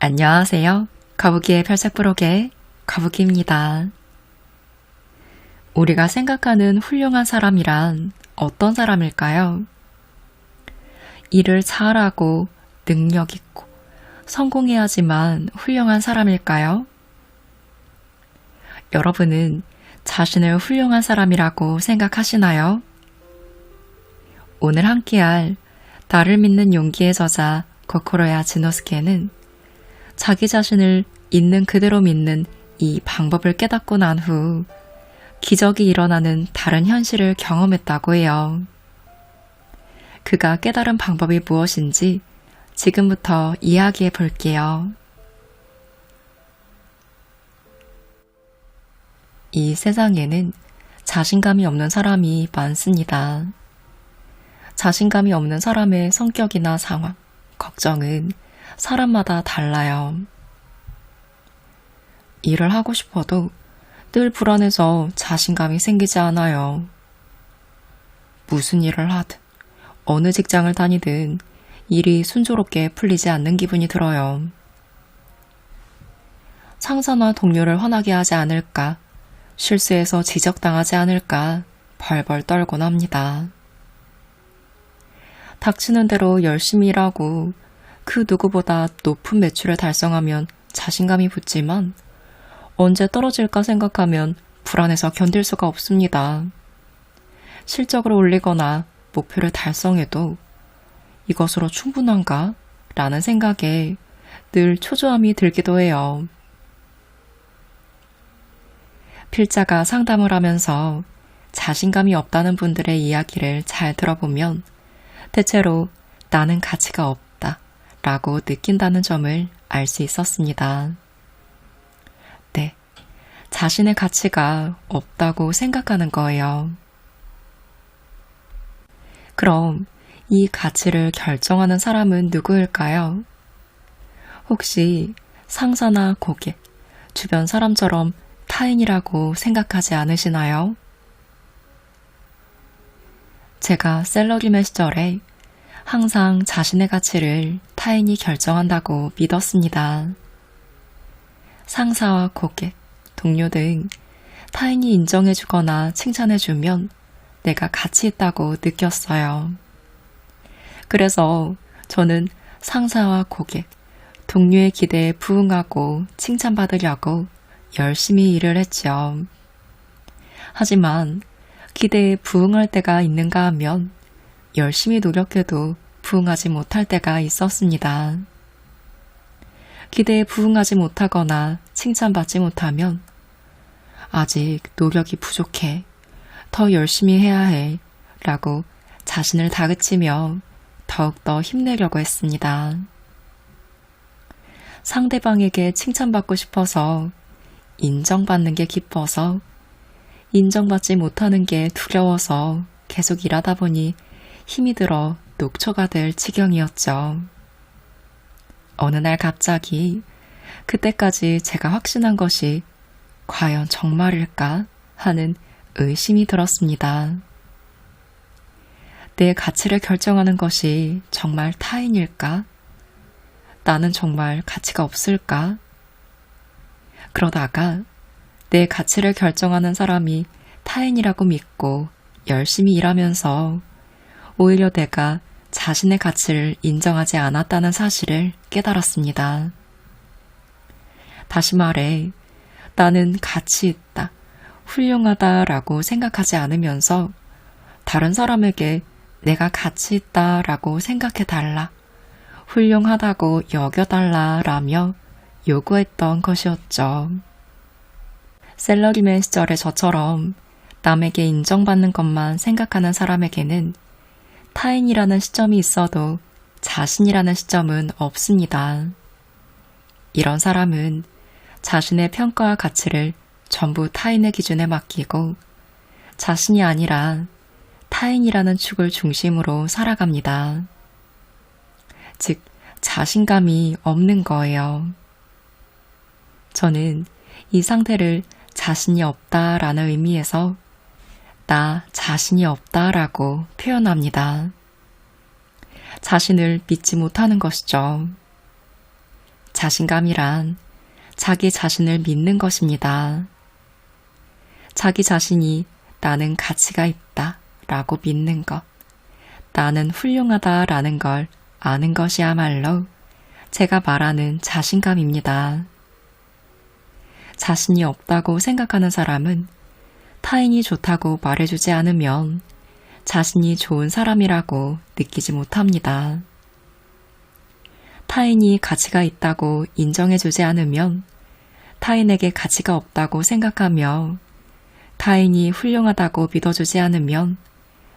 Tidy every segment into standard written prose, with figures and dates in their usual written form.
안녕하세요. 거북이의 별책부록의 거북이입니다. 우리가 생각하는 훌륭한 사람이란 어떤 사람일까요? 일을 잘하고 능력 있고 성공해야지만 훌륭한 사람일까요? 여러분은 자신을 훌륭한 사람이라고 생각하시나요? 오늘 함께할 나를 믿는 용기의 저자 고코로야 지노스케는 자기 자신을 있는 그대로 믿는 이 방법을 깨닫고 난 후 기적이 일어나는 다른 현실을 경험했다고 해요. 그가 깨달은 방법이 무엇인지 지금부터 이야기해 볼게요. 이 세상에는 자신감이 없는 사람이 많습니다. 자신감이 없는 사람의 성격이나 상황, 걱정은 사람마다 달라요. 일을 하고 싶어도 늘 불안해서 자신감이 생기지 않아요. 무슨 일을 하든 어느 직장을 다니든 일이 순조롭게 풀리지 않는 기분이 들어요. 상사나 동료를 화나게 하지 않을까, 실수해서 지적당하지 않을까 벌벌 떨곤 합니다. 닥치는 대로 열심히 일하고 그 누구보다 높은 매출을 달성하면 자신감이 붙지만 언제 떨어질까 생각하면 불안해서 견딜 수가 없습니다. 실적을 올리거나 목표를 달성해도 이것으로 충분한가? 라는 생각에 늘 초조함이 들기도 해요. 필자가 상담을 하면서 자신감이 없다는 분들의 이야기를 잘 들어보면 대체로 나는 가치가 없다 라고 느낀다는 점을 알 수 있었습니다. 네, 자신의 가치가 없다고 생각하는 거예요. 그럼 이 가치를 결정하는 사람은 누구일까요? 혹시 상사나 고객, 주변 사람처럼 타인이라고 생각하지 않으시나요? 제가 샐러리맨 시절에 항상 자신의 가치를 타인이 결정한다고 믿었습니다. 상사와 고객, 동료 등 타인이 인정해주거나 칭찬해주면 내가 가치 있다고 느꼈어요. 그래서 저는 상사와 고객, 동료의 기대에 부응하고 칭찬받으려고 열심히 일을 했죠. 하지만 기대에 부응할 때가 있는가 하면 열심히 노력해도 부응하지 못할 때가 있었습니다. 기대에 부응하지 못하거나 칭찬받지 못하면 아직 노력이 부족해, 더 열심히 해야 해 라고 자신을 다그치며 더욱더 힘내려고 했습니다. 상대방에게 칭찬받고 싶어서, 인정받는 게 기뻐서, 인정받지 못하는 게 두려워서 계속 일하다 보니 힘이 들어 녹초가 될 지경이었죠. 어느 날 갑자기 그때까지 제가 확신한 것이 과연 정말일까 하는 의심이 들었습니다. 내 가치를 결정하는 것이 정말 타인일까? 나는 정말 가치가 없을까? 그러다가 내 가치를 결정하는 사람이 타인이라고 믿고 열심히 일하면서 오히려 내가 자신의 가치를 인정하지 않았다는 사실을 깨달았습니다. 다시 말해, 나는 가치 있다, 훌륭하다라고 생각하지 않으면서 다른 사람에게 내가 가치 있다라고 생각해달라, 훌륭하다고 여겨달라라며 요구했던 것이었죠. 샐러리맨 시절의 저처럼 남에게 인정받는 것만 생각하는 사람에게는 타인이라는 시점이 있어도 자신이라는 시점은 없습니다. 이런 사람은 자신의 평가와 가치를 전부 타인의 기준에 맡기고 자신이 아니라 타인이라는 축을 중심으로 살아갑니다. 즉, 자신감이 없는 거예요. 저는 이 상태를 자신이 없다라는 의미에서 나 자신이 없다라고 표현합니다. 자신을 믿지 못하는 것이죠. 자신감이란 자기 자신을 믿는 것입니다. 자기 자신이 나는 가치가 있다 라고 믿는 것, 나는 훌륭하다 라는 걸 아는 것이야말로 제가 말하는 자신감입니다. 자신이 없다고 생각하는 사람은 타인이 좋다고 말해주지 않으면 자신이 좋은 사람이라고 느끼지 못합니다. 타인이 가치가 있다고 인정해주지 않으면 타인에게 가치가 없다고 생각하며 타인이 훌륭하다고 믿어주지 않으면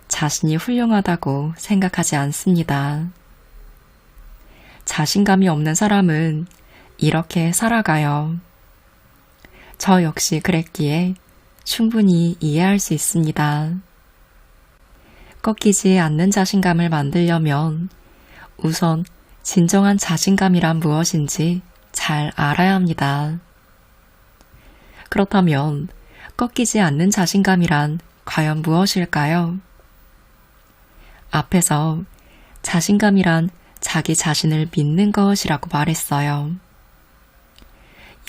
자신이 훌륭하다고 생각하지 않습니다. 자신감이 없는 사람은 이렇게 살아가요. 저 역시 그랬기에 충분히 이해할 수 있습니다. 꺾이지 않는 자신감을 만들려면 우선 진정한 자신감이란 무엇인지 잘 알아야 합니다. 그렇다면 꺾이지 않는 자신감이란 과연 무엇일까요? 앞에서 자신감이란 자기 자신을 믿는 것이라고 말했어요.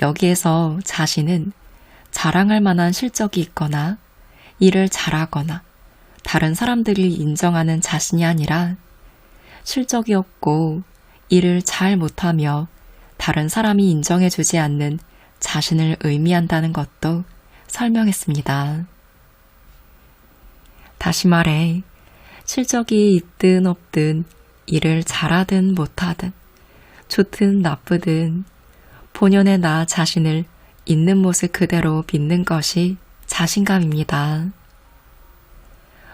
여기에서 자신은 자랑할 만한 실적이 있거나 일을 잘하거나 다른 사람들이 인정하는 자신이 아니라 실적이 없고 일을 잘 못하며 다른 사람이 인정해주지 않는 자신을 의미한다는 것도 설명했습니다. 다시 말해 실적이 있든 없든 일을 잘하든 못하든 좋든 나쁘든 본연의 나 자신을 있는 모습 그대로 믿는 것이 자신감입니다.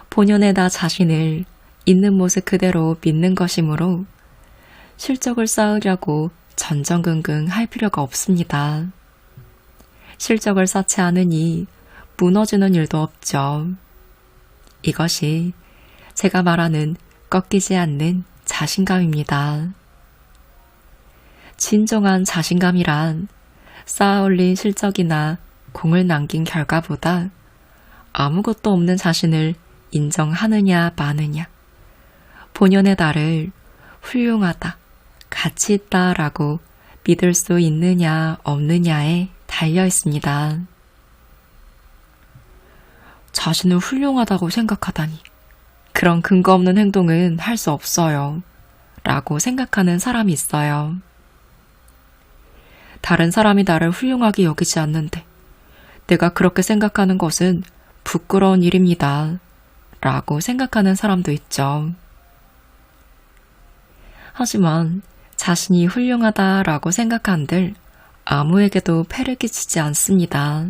본연의 나 자신을 있는 모습 그대로 믿는 것이므로 실적을 쌓으려고 전전긍긍 할 필요가 없습니다. 실적을 쌓지 않으니 무너지는 일도 없죠. 이것이 제가 말하는 꺾이지 않는 자신감입니다. 진정한 자신감이란 쌓아 올린 실적이나 공을 남긴 결과보다 아무것도 없는 자신을 인정하느냐 마느냐, 본연의 나를 훌륭하다, 가치 있다 라고 믿을 수 있느냐 없느냐에 달려 있습니다. 자신을 훌륭하다고 생각하다니 그런 근거 없는 행동은 할 수 없어요 라고 생각하는 사람이 있어요. 다른 사람이 나를 훌륭하게 여기지 않는데 내가 그렇게 생각하는 것은 부끄러운 일입니다 라고 생각하는 사람도 있죠. 하지만 자신이 훌륭하다라고 생각한들 아무에게도 폐를 끼치지 않습니다.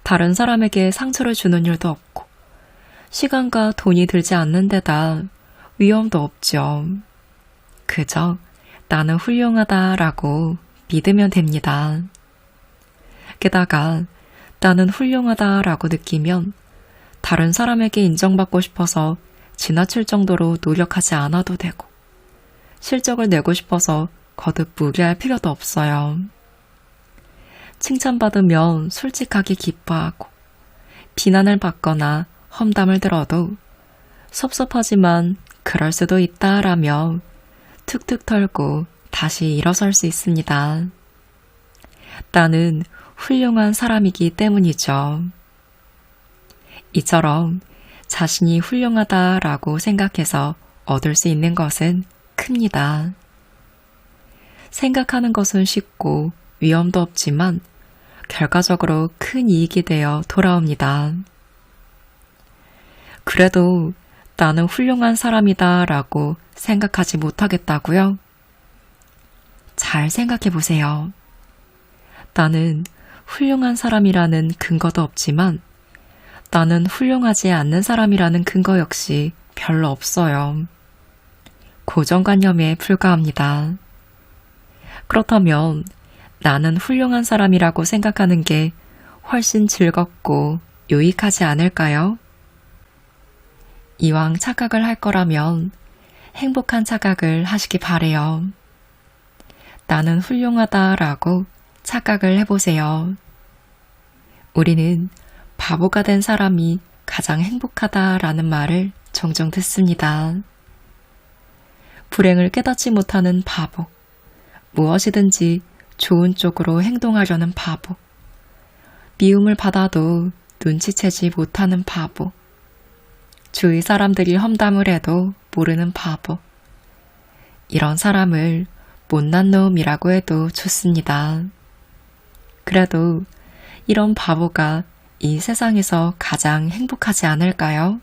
다른 사람에게 상처를 주는 일도 없고 시간과 돈이 들지 않는 데다 위험도 없죠. 그저 나는 훌륭하다라고 믿으면 됩니다. 게다가 나는 훌륭하다라고 느끼면 다른 사람에게 인정받고 싶어서 지나칠 정도로 노력하지 않아도 되고 실적을 내고 싶어서 거듭 무리할 필요도 없어요. 칭찬받으면 솔직하게 기뻐하고 비난을 받거나 험담을 들어도 섭섭하지만 그럴 수도 있다라며 툭툭 털고 다시 일어설 수 있습니다. 나는 훌륭한 사람이기 때문이죠. 이처럼 자신이 훌륭하다라고 생각해서 얻을 수 있는 것은 큽니다. 생각하는 것은 쉽고 위험도 없지만 결과적으로 큰 이익이 되어 돌아옵니다. 그래도 나는 훌륭한 사람이다 라고 생각하지 못하겠다고요? 잘 생각해 보세요. 나는 훌륭한 사람이라는 근거도 없지만 나는 훌륭하지 않는 사람이라는 근거 역시 별로 없어요. 고정관념에 불과합니다. 그렇다면 나는 훌륭한 사람이라고 생각하는 게 훨씬 즐겁고 유익하지 않을까요? 이왕 착각을 할 거라면 행복한 착각을 하시기 바래요. 나는 훌륭하다라고 착각을 해보세요. 우리는 바보가 된 사람이 가장 행복하다라는 말을 종종 듣습니다. 불행을 깨닫지 못하는 바보, 무엇이든지 좋은 쪽으로 행동하려는 바보. 미움을 받아도 눈치채지 못하는 바보. 주위 사람들이 험담을 해도 모르는 바보. 이런 사람을 못난 놈이라고 해도 좋습니다. 그래도 이런 바보가 이 세상에서 가장 행복하지 않을까요?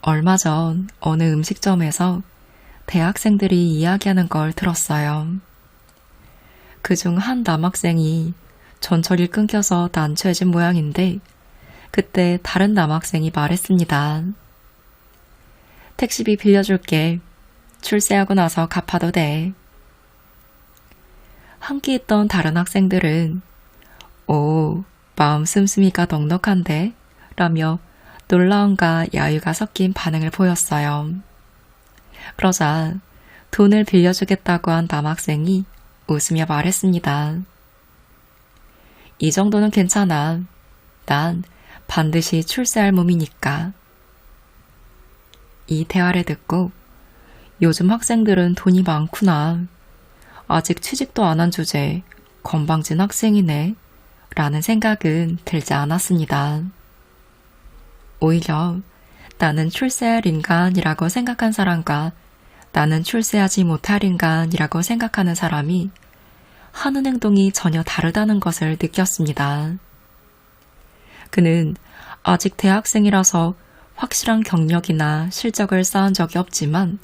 얼마 전 어느 음식점에서 대학생들이 이야기하는 걸 들었어요. 그중 한 남학생이 전철이 끊겨서 난처해진 모양인데 그때 다른 남학생이 말했습니다. 택시비 빌려줄게. 출세하고 나서 갚아도 돼. 함께 있던 다른 학생들은 오, 마음 씀씀이가 넉넉한데? 라며 놀라움과 야유가 섞인 반응을 보였어요. 그러자 돈을 빌려주겠다고 한 남학생이 웃으며 말했습니다. 이 정도는 괜찮아. 난 반드시 출세할 몸이니까. 이 대화를 듣고 요즘 학생들은 돈이 많구나. 아직 취직도 안 한 주제에 건방진 학생이네. 라는 생각은 들지 않았습니다. 오히려 나는 출세할 인간이라고 생각한 사람과 나는 출세하지 못할 인간이라고 생각하는 사람이 하는 행동이 전혀 다르다는 것을 느꼈습니다. 그는 아직 대학생이라서 확실한 경력이나 실적을 쌓은 적이 없지만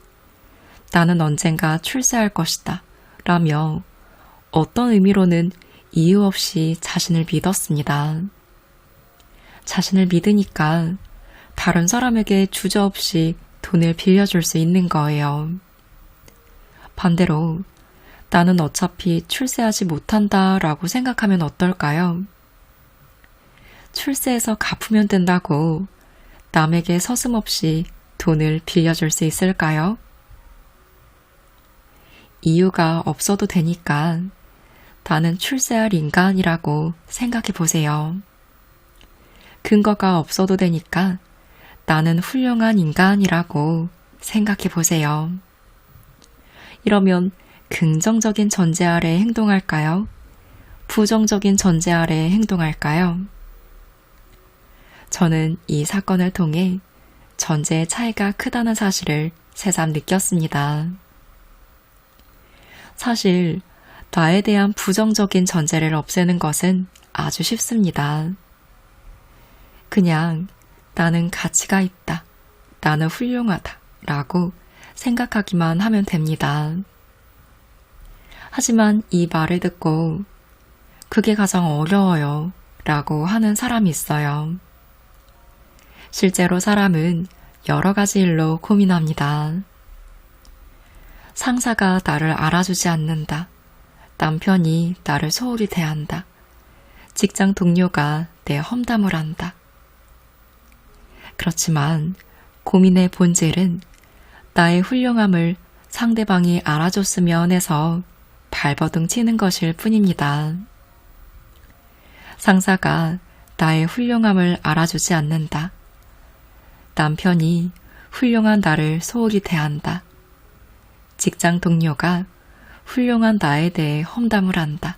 나는 언젠가 출세할 것이다 라며 어떤 의미로는 이유 없이 자신을 믿었습니다. 자신을 믿으니까 다른 사람에게 주저없이 돈을 빌려줄 수 있는 거예요. 반대로 나는 어차피 출세하지 못한다 라고 생각하면 어떨까요? 출세해서 갚으면 된다고 남에게 서슴없이 돈을 빌려줄 수 있을까요? 이유가 없어도 되니까 나는 출세할 인간이라고 생각해 보세요. 근거가 없어도 되니까 나는 훌륭한 인간이라고 생각해 보세요. 이러면 긍정적인 전제 아래 행동할까요? 부정적인 전제 아래 행동할까요? 저는 이 사건을 통해 전제의 차이가 크다는 사실을 새삼 느꼈습니다. 사실 나에 대한 부정적인 전제를 없애는 것은 아주 쉽습니다. 그냥 나는 가치가 있다, 나는 훌륭하다 라고 생각하기만 하면 됩니다. 하지만 이 말을 듣고 그게 가장 어려워요 라고 하는 사람이 있어요. 실제로 사람은 여러 가지 일로 고민합니다. 상사가 나를 알아주지 않는다. 남편이 나를 소홀히 대한다. 직장 동료가 내 험담을 한다. 그렇지만 고민의 본질은 나의 훌륭함을 상대방이 알아줬으면 해서 발버둥 치는 것일 뿐입니다. 상사가 나의 훌륭함을 알아주지 않는다. 남편이 훌륭한 나를 소홀히 대한다. 직장 동료가 훌륭한 나에 대해 험담을 한다.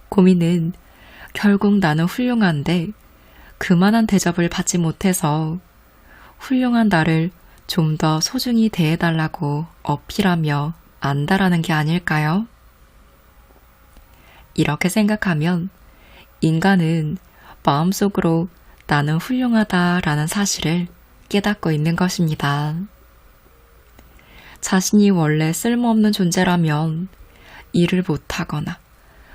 고민은 결국 나는 훌륭한데 그만한 대접을 받지 못해서 훌륭한 나를 좀 더 소중히 대해달라고 어필하며 안다라는 게 아닐까요? 이렇게 생각하면 인간은 마음속으로 나는 훌륭하다라는 사실을 깨닫고 있는 것입니다. 자신이 원래 쓸모없는 존재라면 일을 못하거나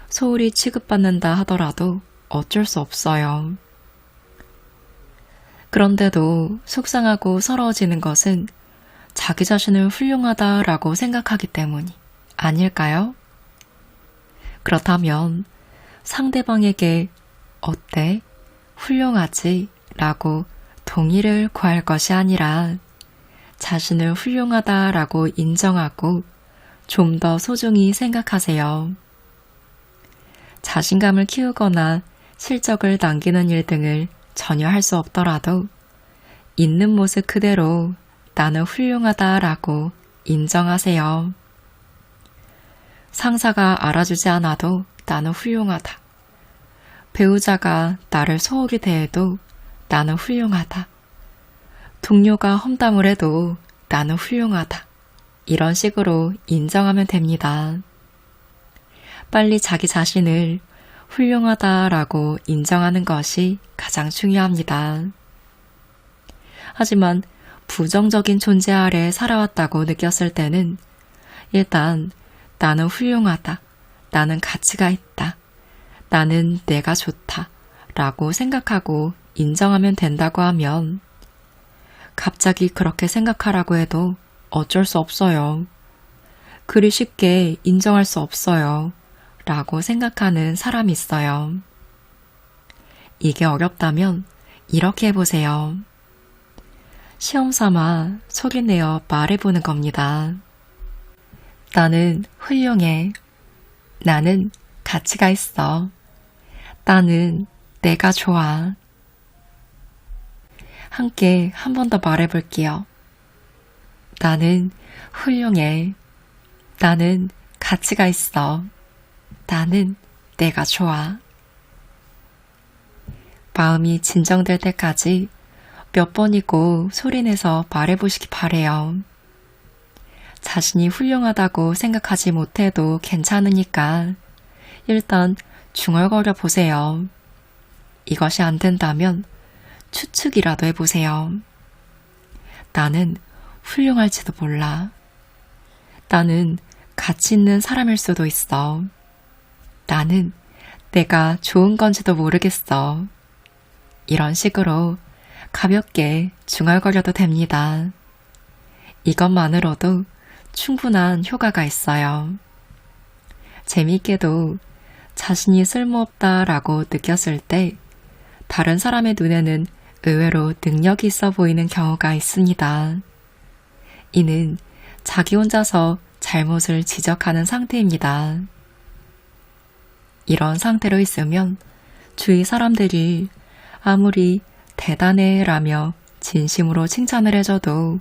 소홀히 취급받는다 하더라도 어쩔 수 없어요. 그런데도 속상하고 서러워지는 것은 자기 자신을 훌륭하다라고 생각하기 때문이 아닐까요? 그렇다면 상대방에게 어때? 훌륭하지? 라고 동의를 구할 것이 아니라 자신을 훌륭하다라고 인정하고 좀 더 소중히 생각하세요. 자신감을 키우거나 실적을 남기는 일 등을 전혀 할 수 없더라도 있는 모습 그대로 나는 훌륭하다라고 인정하세요. 상사가 알아주지 않아도 나는 훌륭하다. 배우자가 나를 소홀히 대해도 나는 훌륭하다. 동료가 험담을 해도 나는 훌륭하다. 이런 식으로 인정하면 됩니다. 빨리 자기 자신을 훌륭하다라고 인정하는 것이 가장 중요합니다. 하지만 부정적인 존재 아래 살아왔다고 느꼈을 때는 일단 나는 훌륭하다, 나는 가치가 있다, 나는 내가 좋다 라고 생각하고 인정하면 된다고 하면 갑자기 그렇게 생각하라고 해도 어쩔 수 없어요. 그리 쉽게 인정할 수 없어요 라고 생각하는 사람이 있어요. 이게 어렵다면 이렇게 해보세요. 시험 삼아 소리내어 말해보는 겁니다. 나는 훌륭해. 나는 가치가 있어. 나는 내가 좋아. 함께 한 번 더 말해볼게요. 나는 훌륭해. 나는 가치가 있어. 나는 내가 좋아. 마음이 진정될 때까지 몇 번이고 소리내서 말해보시기 바래요. 자신이 훌륭하다고 생각하지 못해도 괜찮으니까 일단 중얼거려 보세요. 이것이 안 된다면 추측이라도 해보세요. 나는 훌륭할지도 몰라. 나는 가치 있는 사람일 수도 있어. 나는 내가 좋은 건지도 모르겠어. 이런 식으로 가볍게 중얼거려도 됩니다. 이것만으로도 충분한 효과가 있어요. 재미있게도 자신이 쓸모없다라고 느꼈을 때 다른 사람의 눈에는 의외로 능력이 있어 보이는 경우가 있습니다. 이는 자기 혼자서 잘못을 지적하는 상태입니다. 이런 상태로 있으면 주위 사람들이 아무리 대단해 라며 진심으로 칭찬을 해줘도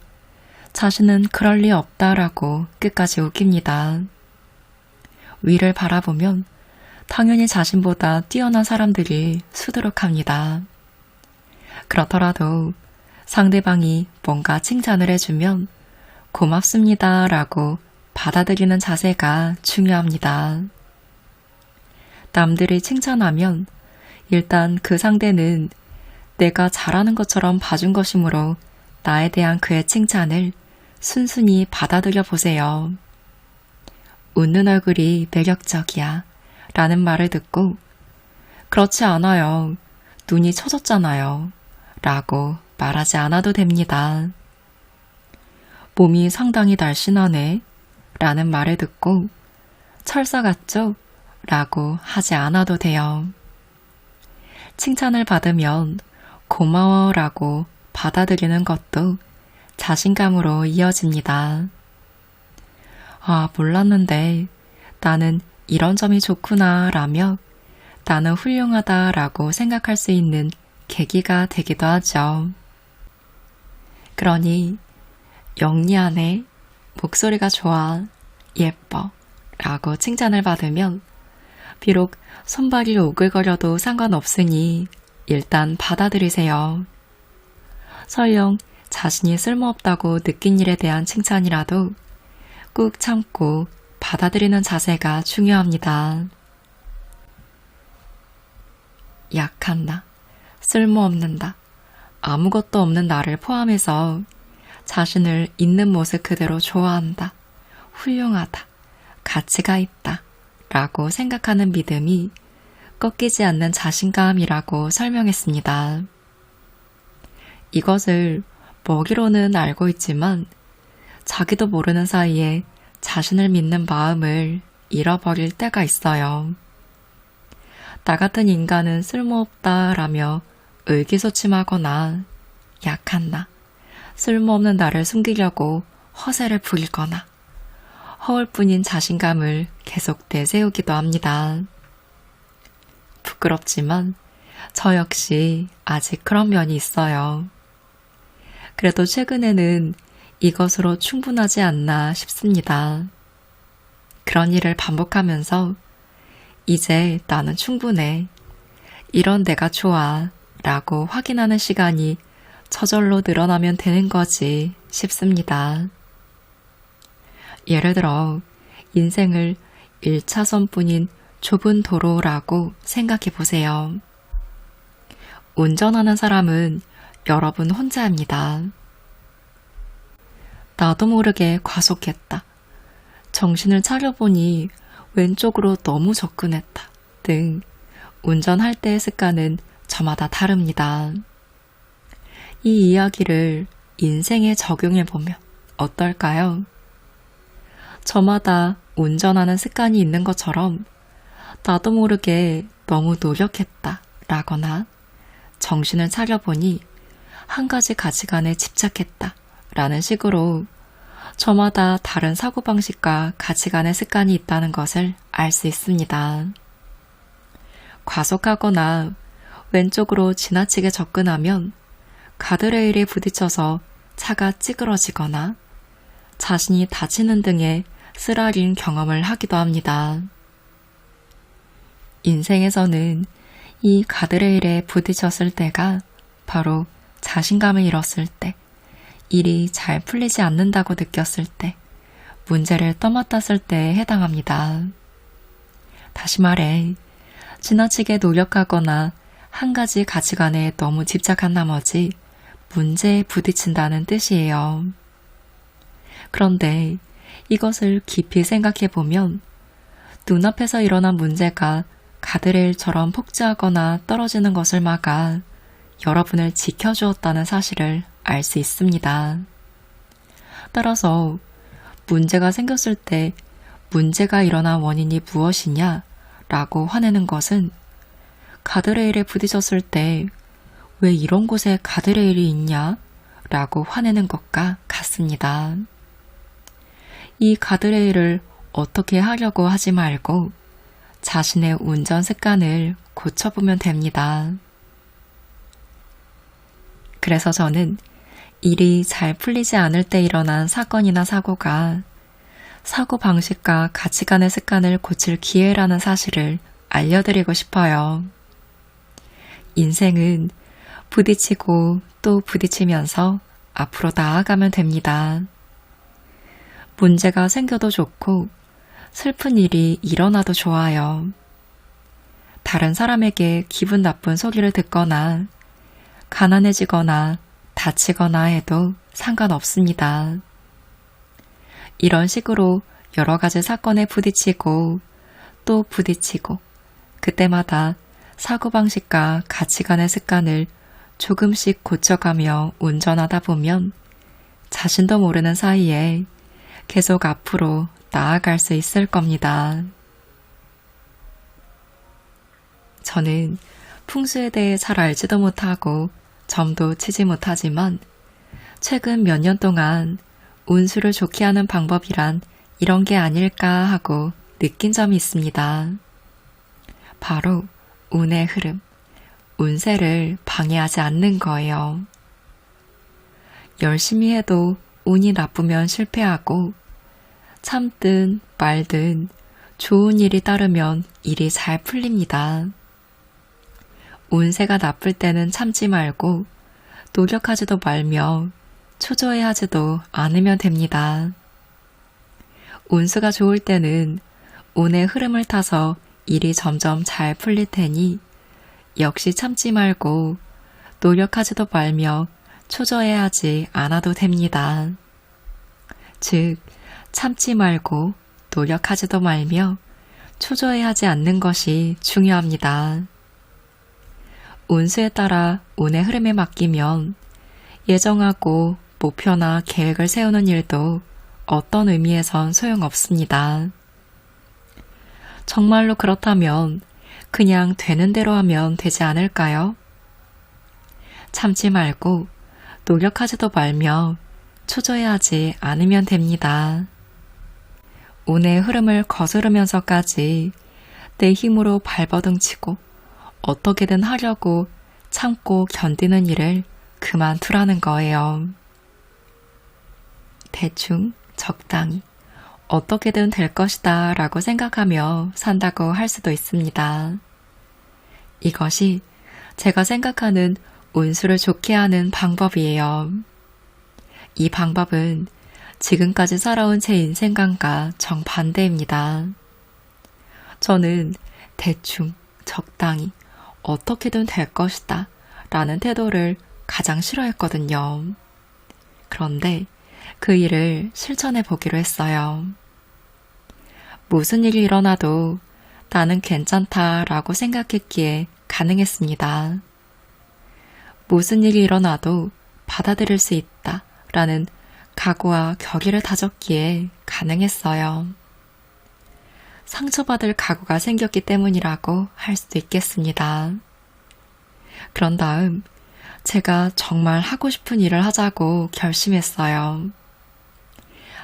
자신은 그럴 리 없다라고 끝까지 웃깁니다. 위를 바라보면 당연히 자신보다 뛰어난 사람들이 수두룩합니다. 그렇더라도 상대방이 뭔가 칭찬을 해주면 고맙습니다 라고 받아들이는 자세가 중요합니다. 남들이 칭찬하면 일단 그 상대는 내가 잘하는 것처럼 봐준 것이므로 나에 대한 그의 칭찬을 순순히 받아들여 보세요. 웃는 얼굴이 매력적이야 라는 말을 듣고 그렇지 않아요. 눈이 처졌잖아요 라고 말하지 않아도 됩니다. 몸이 상당히 날씬하네 라는 말을 듣고 철사 같죠? 라고 하지 않아도 돼요. 칭찬을 받으면 고마워 라고 받아들이는 것도 자신감으로 이어집니다. 아, 몰랐는데 나는 이런 점이 좋구나 라며 나는 훌륭하다 라고 생각할 수 있는 계기가 되기도 하죠. 그러니 영리하네, 목소리가 좋아, 예뻐 라고 칭찬을 받으면 비록 손발이 오글거려도 상관없으니 일단 받아들이세요. 설령 자신이 쓸모없다고 느낀 일에 대한 칭찬이라도 꾹 참고 받아들이는 자세가 중요합니다. 약한 나, 쓸모없는 나, 아무것도 없는 나를 포함해서 자신을 있는 모습 그대로 좋아한다, 훌륭하다, 가치가 있다 라고 생각하는 믿음이 꺾이지 않는 자신감이라고 설명했습니다. 이것을 먹이로는 알고 있지만 자기도 모르는 사이에 자신을 믿는 마음을 잃어버릴 때가 있어요. 나 같은 인간은 쓸모없다라며 의기소침하거나 약한 나, 쓸모없는 나를 숨기려고 허세를 부리거나 허울뿐인 자신감을 계속 내세우기도 합니다. 부끄럽지만 저 역시 아직 그런 면이 있어요. 그래도 최근에는 이것으로 충분하지 않나 싶습니다. 그런 일을 반복하면서 이제 나는 충분해. 이런 내가 좋아. 라고 확인하는 시간이 저절로 늘어나면 되는 거지 싶습니다. 예를 들어 인생을 1차선뿐인 좁은 도로라고 생각해 보세요. 운전하는 사람은 여러분 혼자입니다. 나도 모르게 과속했다. 정신을 차려보니 왼쪽으로 너무 접근했다. 등 운전할 때의 습관은 저마다 다릅니다. 이 이야기를 인생에 적용해보면 어떨까요? 저마다 운전하는 습관이 있는 것처럼 나도 모르게 너무 노력했다 라거나 정신을 차려보니 한 가지 가치관에 집착했다 라는 식으로 저마다 다른 사고방식과 가치관의 습관이 있다는 것을 알 수 있습니다. 과속하거나 왼쪽으로 지나치게 접근하면 가드레일에 부딪혀서 차가 찌그러지거나 자신이 다치는 등의 쓰라린 경험을 하기도 합니다. 인생에서는 이 가드레일에 부딪혔을 때가 바로 자신감을 잃었을 때, 일이 잘 풀리지 않는다고 느꼈을 때, 문제를 떠맡았을 때에 해당합니다. 다시 말해, 지나치게 노력하거나 한 가지 가치관에 너무 집착한 나머지 문제에 부딪힌다는 뜻이에요. 그런데 이것을 깊이 생각해보면 눈앞에서 일어난 문제가 가드레일처럼 폭주하거나 떨어지는 것을 막아 여러분을 지켜주었다는 사실을 알 수 있습니다. 따라서 문제가 생겼을 때 문제가 일어난 원인이 무엇이냐 라고 화내는 것은 가드레일에 부딪혔을 때 왜 이런 곳에 가드레일이 있냐 라고 화내는 것과 같습니다. 이 가드레일을 어떻게 하려고 하지 말고 자신의 운전 습관을 고쳐보면 됩니다. 그래서 저는 일이 잘 풀리지 않을 때 일어난 사건이나 사고가 사고 방식과 가치관의 습관을 고칠 기회라는 사실을 알려드리고 싶어요. 인생은 부딪히고 또 부딪히면서 앞으로 나아가면 됩니다. 문제가 생겨도 좋고 슬픈 일이 일어나도 좋아요. 다른 사람에게 기분 나쁜 소리를 듣거나 가난해지거나 다치거나 해도 상관없습니다. 이런 식으로 여러 가지 사건에 부딪히고 또 부딪히고 그때마다 사고방식과 가치관의 습관을 조금씩 고쳐가며 운전하다 보면 자신도 모르는 사이에 계속 앞으로 나아갈 수 있을 겁니다. 저는 풍수에 대해 잘 알지도 못하고 점도 치지 못하지만 최근 몇 년 동안 운수를 좋게 하는 방법이란 이런 게 아닐까 하고 느낀 점이 있습니다. 바로 운의 흐름, 운세를 방해하지 않는 거예요. 열심히 해도 운이 나쁘면 실패하고 참든 말든 좋은 일이 따르면 일이 잘 풀립니다. 운세가 나쁠 때는 참지 말고 노력하지도 말며 초조해하지도 않으면 됩니다. 운수가 좋을 때는 운의 흐름을 타서 일이 점점 잘 풀릴 테니 역시 참지 말고 노력하지도 말며 초조해하지 않아도 됩니다. 즉, 참지 말고 노력하지도 말며 초조해하지 않는 것이 중요합니다. 운수에 따라 운의 흐름에 맡기면 예정하고 목표나 계획을 세우는 일도 어떤 의미에선 소용없습니다. 정말로 그렇다면 그냥 되는 대로 하면 되지 않을까요? 참지 말고 노력하지도 말며 초조해하지 않으면 됩니다. 운의 흐름을 거스르면서까지 내 힘으로 발버둥치고 어떻게든 하려고 참고 견디는 일을 그만두라는 거예요. 대충, 적당히, 어떻게든 될 것이다 라고 생각하며 산다고 할 수도 있습니다. 이것이 제가 생각하는 운수를 좋게 하는 방법이에요. 이 방법은 지금까지 살아온 제 인생관과 정반대입니다. 저는 대충, 적당히, 어떻게든 될 것이다 라는 태도를 가장 싫어했거든요. 그런데 그 일을 실천해 보기로 했어요. 무슨 일이 일어나도 나는 괜찮다 라고 생각했기에 가능했습니다. 무슨 일이 일어나도 받아들일 수 있다 라는 각오와 결의를 다졌기에 가능했어요. 상처받을 각오가 생겼기 때문이라고 할 수도 있겠습니다. 그런 다음 제가 정말 하고 싶은 일을 하자고 결심했어요.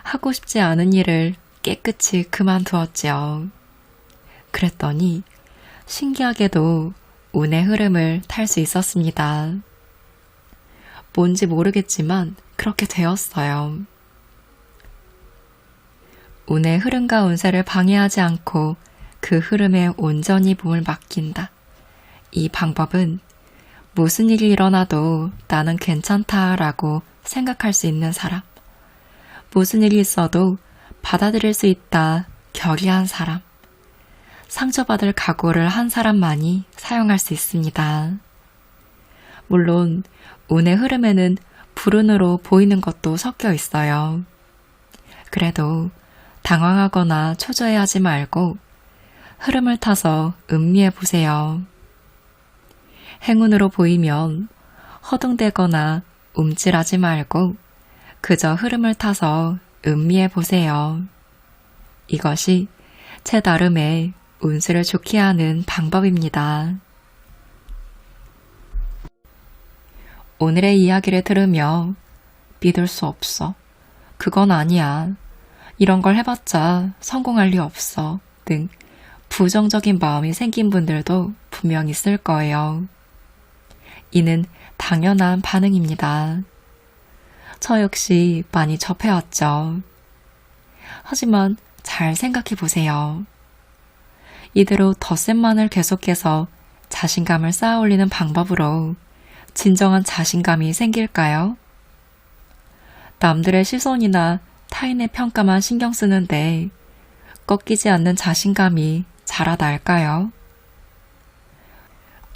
하고 싶지 않은 일을 깨끗이 그만두었지요. 그랬더니 신기하게도 운의 흐름을 탈 수 있었습니다. 뭔지 모르겠지만 그렇게 되었어요. 운의 흐름과 운세를 방해하지 않고 그 흐름에 온전히 몸을 맡긴다. 이 방법은 무슨 일이 일어나도 나는 괜찮다라고 생각할 수 있는 사람, 무슨 일이 있어도 받아들일 수 있다 결의한 사람, 상처받을 각오를 한 사람만이 사용할 수 있습니다. 물론 운의 흐름에는 불운으로 보이는 것도 섞여 있어요. 그래도 당황하거나 초조해하지 말고 흐름을 타서 음미해 보세요. 행운으로 보이면 허둥대거나 움찔하지 말고 그저 흐름을 타서 음미해 보세요. 이것이 제 나름의 운수를 좋게 하는 방법입니다. 오늘의 이야기를 들으며 믿을 수 없어. 그건 아니야. 이런 걸 해봤자 성공할 리 없어. 등 부정적인 마음이 생긴 분들도 분명 있을 거예요. 이는 당연한 반응입니다. 저 역시 많이 접해왔죠. 하지만 잘 생각해 보세요. 이대로 덧셈만을 계속해서 자신감을 쌓아 올리는 방법으로 진정한 자신감이 생길까요? 남들의 시선이나 타인의 평가만 신경 쓰는데 꺾이지 않는 자신감이 자라날까요?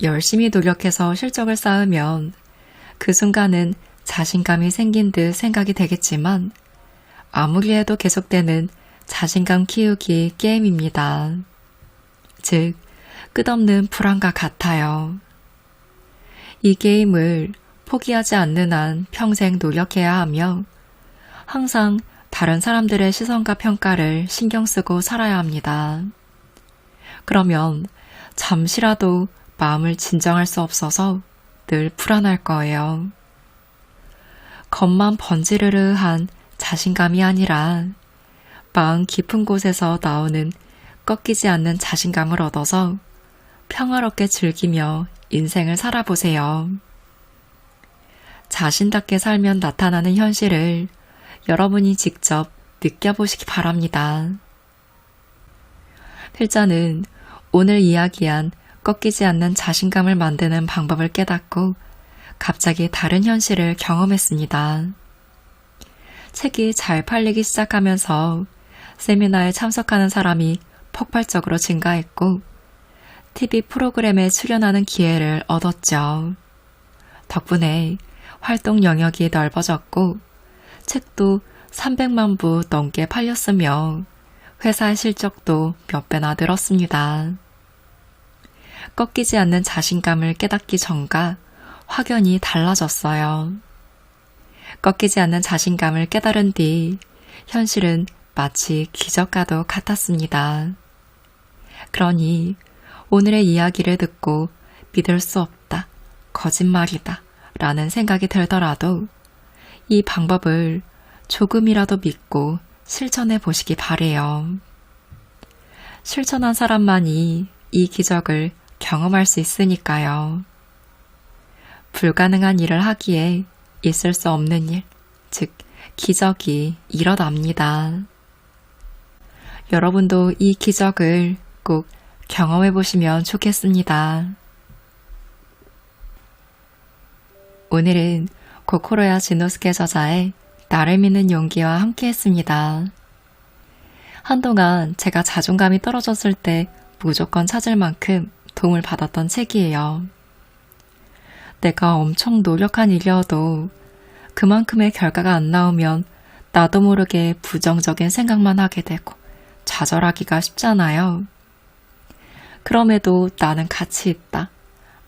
열심히 노력해서 실적을 쌓으면 그 순간은 자신감이 생긴 듯 생각이 되겠지만 아무리 해도 계속되는 자신감 키우기 게임입니다. 즉, 끝없는 불안과 같아요. 이 게임을 포기하지 않는 한 평생 노력해야 하며 항상 다른 사람들의 시선과 평가를 신경 쓰고 살아야 합니다. 그러면 잠시라도 마음을 진정할 수 없어서 늘 불안할 거예요. 겉만 번지르르한 자신감이 아니라 마음 깊은 곳에서 나오는 꺾이지 않는 자신감을 얻어서 평화롭게 즐기며 인생을 살아보세요. 자신답게 살면 나타나는 현실을 여러분이 직접 느껴보시기 바랍니다. 필자는 오늘 이야기한 꺾이지 않는 자신감을 만드는 방법을 깨닫고 갑자기 다른 현실을 경험했습니다. 책이 잘 팔리기 시작하면서 세미나에 참석하는 사람이 폭발적으로 증가했고 TV 프로그램에 출연하는 기회를 얻었죠. 덕분에 활동 영역이 넓어졌고 책도 300만 부 넘게 팔렸으며 회사의 실적도 몇 배나 늘었습니다. 꺾이지 않는 자신감을 깨닫기 전과 확연히 달라졌어요. 꺾이지 않는 자신감을 깨달은 뒤 현실은 마치 기적과도 같았습니다. 그러니 오늘의 이야기를 듣고 믿을 수 없다, 거짓말이다 라는 생각이 들더라도 이 방법을 조금이라도 믿고 실천해 보시기 바래요. 실천한 사람만이 이 기적을 경험할 수 있으니까요. 불가능한 일을 하기에 있을 수 없는 일, 즉 기적이 일어납니다. 여러분도 이 기적을 꼭 경험해 보시면 좋겠습니다. 오늘은 고코로야 진노스케 저자의 나를 믿는 용기와 함께 했습니다. 한동안 제가 자존감이 떨어졌을 때 무조건 찾을 만큼 도움을 받았던 책이에요. 내가 엄청 노력한 일이어도 그만큼의 결과가 안 나오면 나도 모르게 부정적인 생각만 하게 되고 좌절하기가 쉽잖아요. 그럼에도 나는 가치 있다.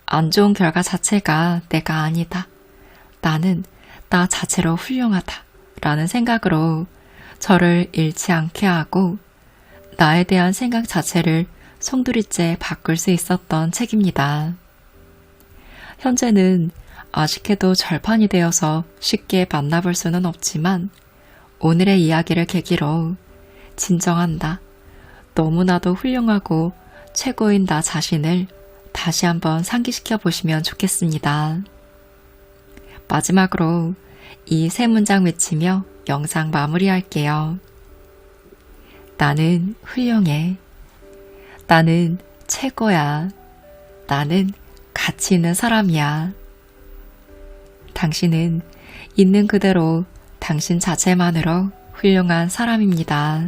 안 좋은 결과 자체가 내가 아니다. 나는 나 자체로 훌륭하다. 라는 생각으로 저를 잃지 않게 하고 나에 대한 생각 자체를 송두리째 바꿀 수 있었던 책입니다. 현재는 아쉽게도 절판이 되어서 쉽게 만나볼 수는 없지만 오늘의 이야기를 계기로 진정한 나, 너무나도 훌륭하고 최고인 나 자신을 다시 한번 상기시켜 보시면 좋겠습니다. 마지막으로 이 세 문장 외치며 영상 마무리할게요. 나는 훌륭해. 나는 최고야. 나는 가치 있는 사람이야. 당신은 있는 그대로 당신 자체만으로 훌륭한 사람입니다.